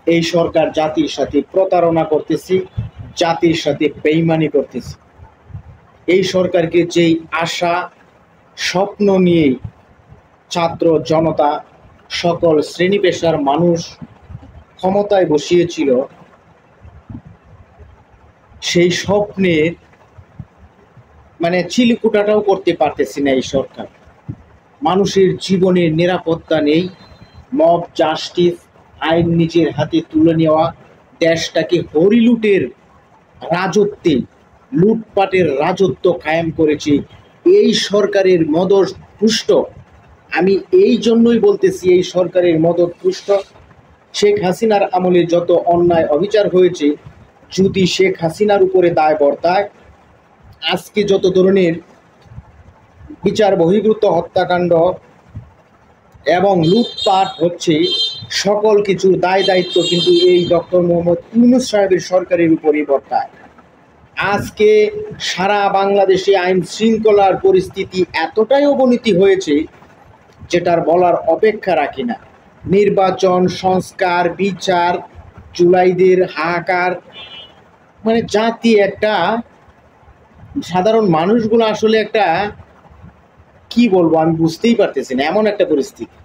এই সরকার জাতির সাথে প্রতারণা করতেছে, জাতির সাথে বেইমানি করতেছে। এই সরকারকে যেই আশা স্বপ্ন নিয়ে ছাত্র জনতা সকল শ্রেণী পেশার মানুষ ক্ষমতায় বসিয়েছিল, সেই স্বপ্নের চিলিকুটাটাও করতে পারতেছি না এই সরকার। মানুষের জীবনের নিরাপত্তা নেই, মব জাস্টিস, আইন নিজের হাতে তুলে নেওয়া, দেশটাকে হরিলুটের রাজত্বে, লুটপাটের রাজত্ব কায়েম করেছে এই সরকারের মদতপুষ্ট। আমি এই জন্যই বলতেছি এই সরকারের মদতপুষ্ট। শেখ হাসিনার আমলে যত অন্যায় অবিচার হয়েছে, যদি শেখ হাসিনার উপরে দায় বর্তায়, আজকে যত ধরনের বিচার বহির্ভূত হত্যাকাণ্ড এবং লুটপাট হচ্ছে, সকল কিছুর দায় দায়িত্ব কিন্তু এই ডক্টর মোহাম্মদ ইউনূস সাহেবের সরকারের উপরই বর্তায়। আজকে সারা বাংলাদেশে আইন শৃঙ্খলার পরিস্থিতি এতটাই অবনতি হয়েছে যেটার বলার অপেক্ষা রাখি না। নির্বাচন, সংস্কার, বিচার, জুলাইদের হাহাকার, জাতি একটা, সাধারণ মানুষগুলো আসলে একটা কি বলবো আমি বুঝতেই পারতেছি না, এমন একটা পরিস্থিতি।